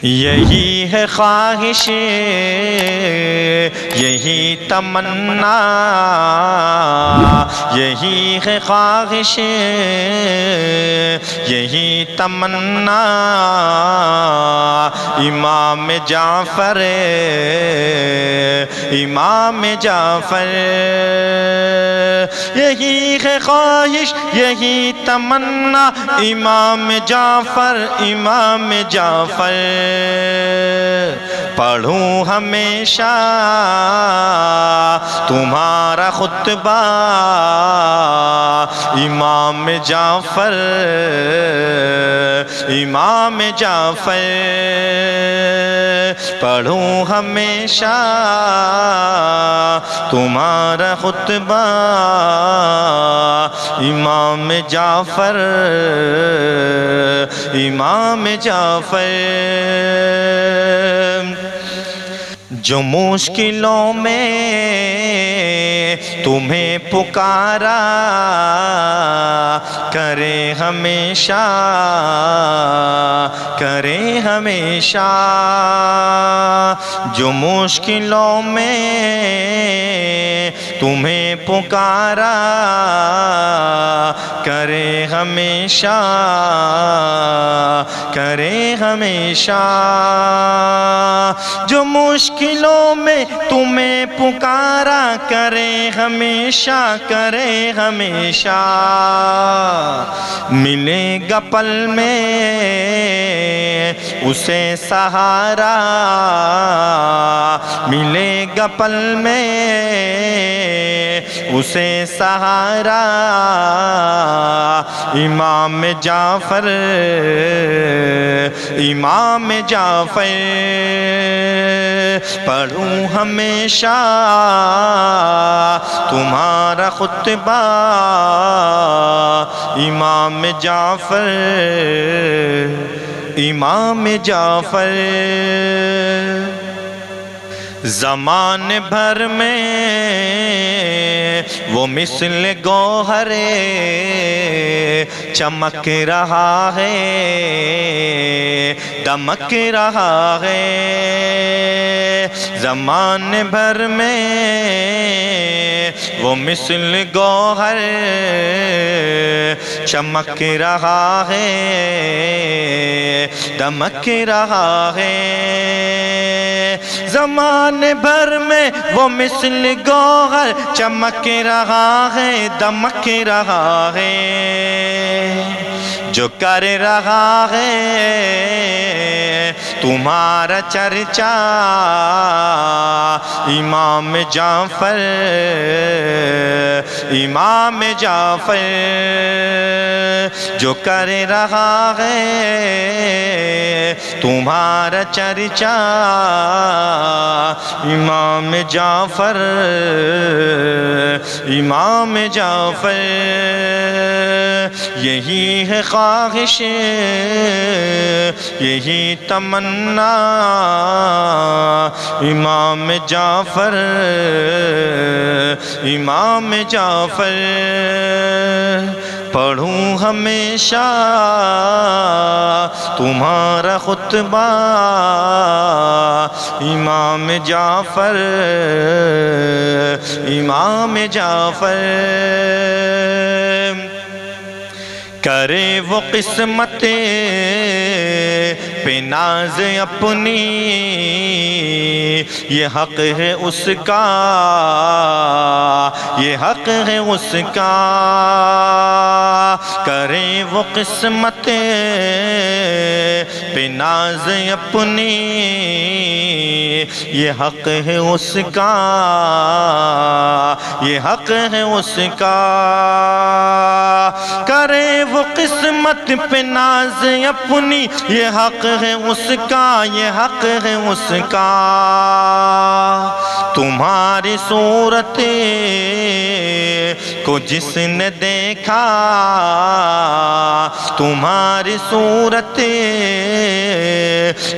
یہی ہے خواہش، یہی تمنا، یہی ہے خواہش، یہی تمنا، امام جعفر، امام جعفر، یہی ہے خواہش، یہی تمنا، امام جعفر، امام جعفر، پڑھوں ہمیشہ تمہارا خطبہ، امام جعفر، امام جعفر، پڑھوں ہمیشہ تمہارا خطبہ، امام جعفر، امام جعفر، جو مشکلوں میں تمہیں پکارا کرے ہمیشہ، کرے ہمیشہ، جو مشکلوں میں تمہیں پکارا کرے ہمیشہ، کرے ہمیشہ، جو مشکلوں میں تمہیں پکارا کرے ہمیشہ، کرے ہمیشہ، ملے گا پل میں اسے سہارا، ملے گا پل میں اسے سہارا، امام جعفر، امام جعفر، پڑھوں ہمیشہ تمہارا خطبہ، امام جعفر، امام جعفر، زمان بھر میں وہ مثل گوہر چمک رہا ہے، دمک رہا ہے، زمان بھر میں وہ مثل گوہر چمک رہا ہے، دمک رہا ہے، زمان بھر میں وہ مثل گوہر چمک رہا ہے، دمک رہا ہے، جو کر رہا ہے تمہارا چرچا، امام جعفر، امام جعفر، جو کر رہا ہے تمہارا چرچا، امام جعفر، امام جعفر، یہی ہے خواہش، یہی تمنا، امام جعفر، امام جعفر، پڑھوں ہمیشہ تمہارا خطبہ، امام جعفر، امام جعفر، کرے وہ قسمت پہ ناز اپنی، یہ حق ہے اس کا، یہ حق ہے اس کا، کرے وہ قسمت پہ ناز اپنی، یہ حق ہے اس کا، یہ حق ہے اس کا، کرے وہ قسمت پہ ناز اپنی، یہ حق ہے اس کا، یہ حق ہے اس کا، تمہاری صورت کو جس نے دیکھا، تمہاری صورت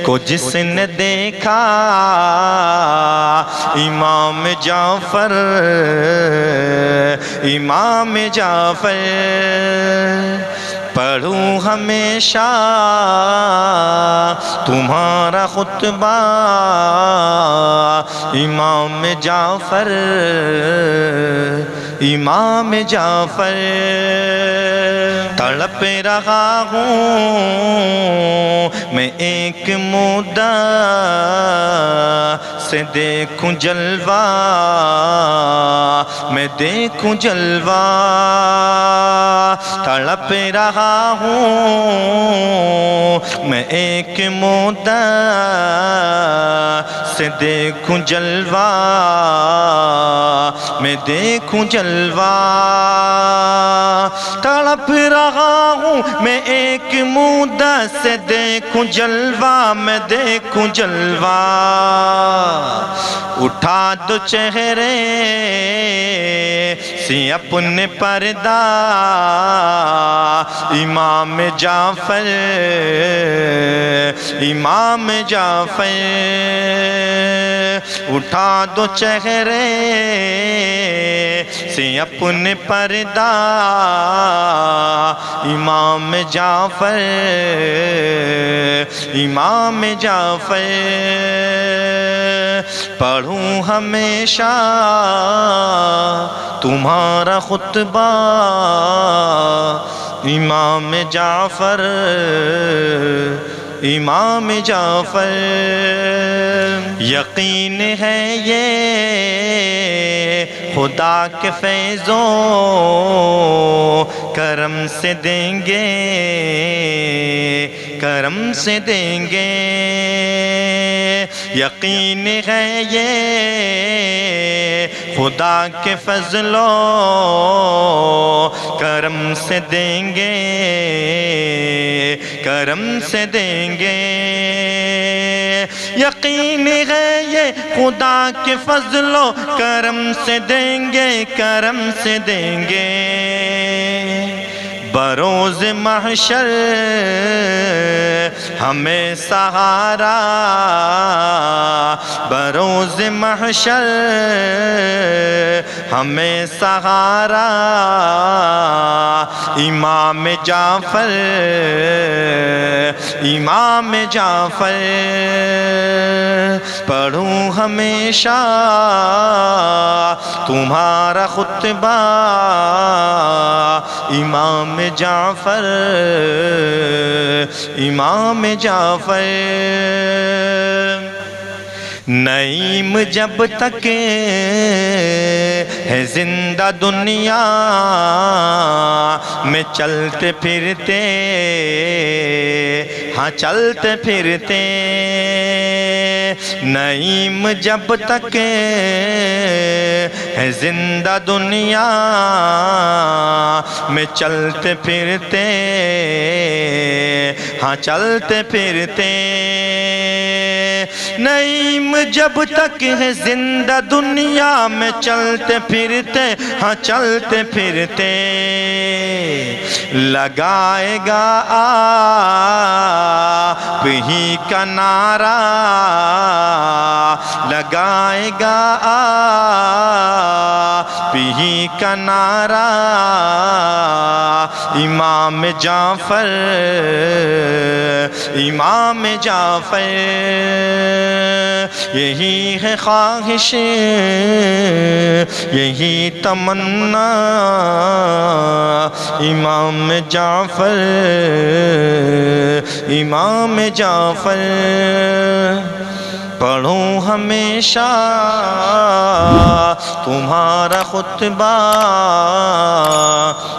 کو جس نے دیکھا، امام جعفر، امام جعفر، پڑھوں ہمیشہ تمہارا خطبہ امام جعفر امام جعفر تڑپ رہا ہوں میں ایک مدعا سے دیکھوں جلوہ میں دیکھوں جلوہ تڑپ رہا ہوں میں ایک مدعا سے دیکھوں جلوہ میں دیکھوں جلوہ تڑپ رہا ہوں میں ایک مدعا سے دیکھوں جلوہ میں دیکھوں جلوہ اٹھا دو چہرے سے اپنے پردہ امام جعفر امام جعفر اٹھا دو چہرے سے اپنے پردہ امام جعفر امام جعفر پڑھوں ہمیشہ تمہارا خطبہ امام جعفر امام جعفر یقین ہے یہ خدا کے فیض و کرم سے دیں گے کرم سے دیں گے یقین ہے یہ خدا کے فضل و کرم سے دیں گے کرم سے دیں گے یقین ہے یہ خدا کے فضل و کرم سے دیں گے کرم سے دیں گے بروز محشر ہمیں سہارا بروز محشر ہمیں سہارا امام جعفر امام جعفر پڑھوں ہمیشہ تمہارا خطبہ امام جعفر امام جعفر نعیم جب تک ہے زندہ دنیا میں چلتے پھرتے ہاں چلتے پھرتے نعیم جب تک ہے زندہ دنیا میں چلتے پھرتے ہاں چلتے پھرتے نعیم جب تک ہے زندہ دنیا میں چلتے پھرتے ہاں چلتے پھرتے لگائے گا آپ ہی کا نعرہ لگائے گا آپ ہی کا نعرہ امام جعفر امام جعفر یہی ہے خواہش یہی تمنا امام جعفر امام جعفر پڑھوں ہمیشہ تمہارا خطبہ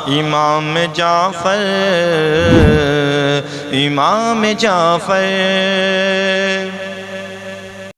امام جعفر امام جعفر